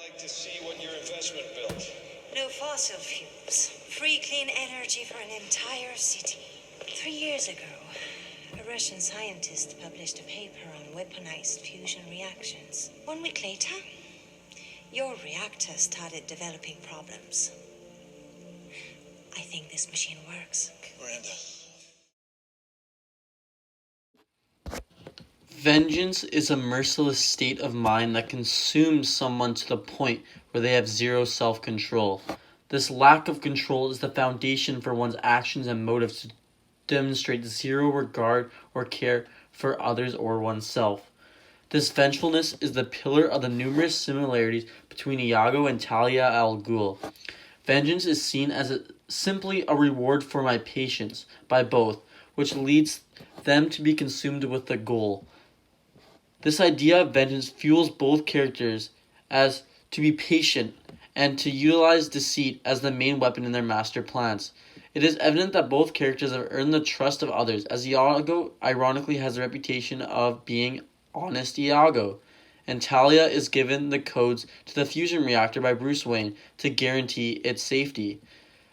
like to see what your investment built. No fossil fuels. Free clean energy for an entire city. 3 years ago, a Russian scientist published a paper on weaponized fusion reactions. 1 week later, your reactor started developing problems. I think this machine works. Miranda. Vengeance is a merciless state of mind that consumes someone to the point where they have zero self-control. This lack of control is the foundation for one's actions and motives to demonstrate zero regard or care for others or oneself. This vengefulness is the pillar of the numerous similarities between Iago and Talia al Ghul. Vengeance is seen as simply a reward for my patience by both, which leads them to be consumed with the goal. This idea of vengeance fuels both characters as to be patient and to utilize deceit as the main weapon in their master plans. It is evident that both characters have earned the trust of others, as Iago ironically has the reputation of being honest Iago, and Talia is given the codes to the fusion reactor by Bruce Wayne to guarantee its safety.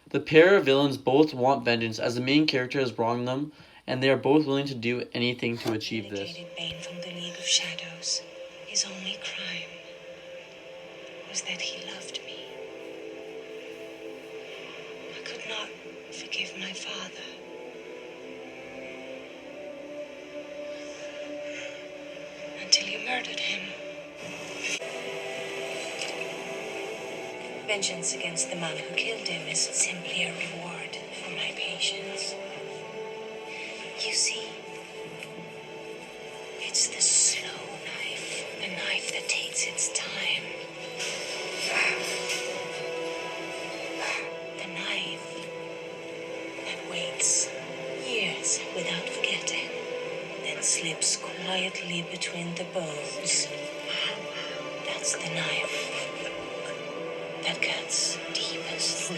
The pair of villains both want vengeance as the main character has wronged them, and they are both willing to do anything to achieve this. Bane from the League of Shadows. His only crime was that he loved me. I could not forgive my father. Until you murdered him. Vengeance against the man who killed him is simply a reward for my patience. You see, it's the slow knife, the knife that takes its time. The knife that waits years without forgetting, then slips quietly between the bones. That's the knife that cuts deepest.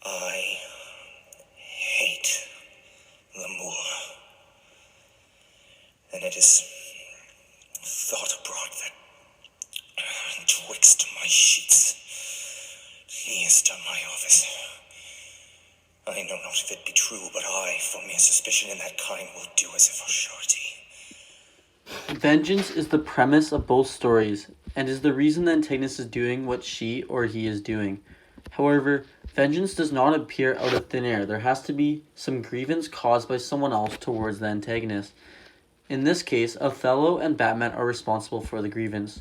I hate l'amour. And it is thought abroad that twixt my sheets, liest on my office. I know not if it be true, but I, for mere suspicion in that kind, will do as if for surety. Vengeance is the premise of both stories, and is the reason the antagonist is doing what she or he is doing. However, vengeance does not appear out of thin air. There has to be some grievance caused by someone else towards the antagonist. In this case, Othello and Batman are responsible for the grievance.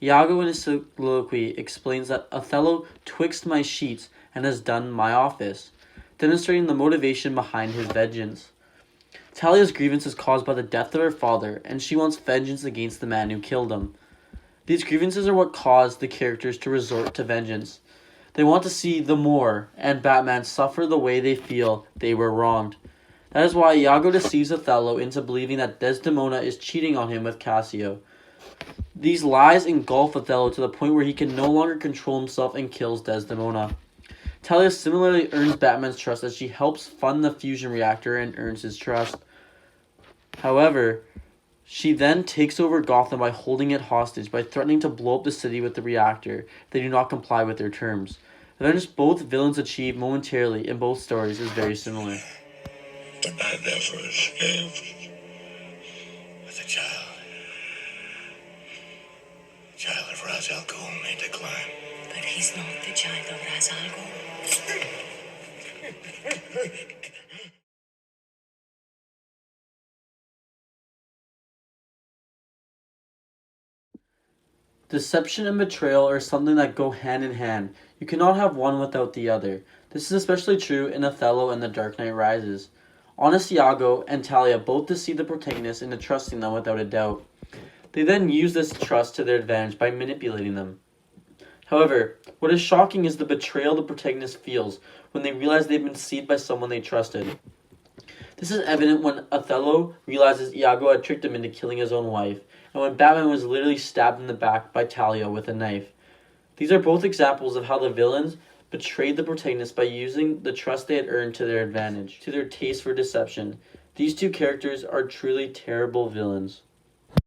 Iago in his soliloquy explains that Othello twixt my sheets and has done my office, demonstrating the motivation behind his vengeance. Talia's grievance is caused by the death of her father, and she wants vengeance against the man who killed him. These grievances are what cause the characters to resort to vengeance. They want to see the Moor and Batman suffer the way they feel they were wronged. That is why Iago deceives Othello into believing that Desdemona is cheating on him with Cassio. These lies engulf Othello to the point where he can no longer control himself and kills Desdemona. Talia similarly earns Batman's trust as she helps fund the fusion reactor and earns his trust. However, she then takes over Gotham by holding it hostage by threatening to blow up the city with the reactor if they do not comply with their terms. The vengeance both villains achieve momentarily in both stories is very similar. But I never escaped with a child. Child of Ra's al Ghul may decline. But he's not the child of Ra's al Ghul. Deception and betrayal are something that go hand in hand. You cannot have one without the other. This is especially true in Othello and The Dark Knight Rises. Honest Iago and Talia both deceive the protagonist into trusting them without a doubt. They then use this trust to their advantage by manipulating them. However, what is shocking is the betrayal the protagonist feels when they realize they've been deceived by someone they trusted. This is evident when Othello realizes Iago had tricked him into killing his own wife, and when Batman was literally stabbed in the back by Talia with a knife. These are both examples of how the villains betrayed the protagonist by using the trust they had earned to their advantage, to their taste for deception. These two characters are truly terrible villains.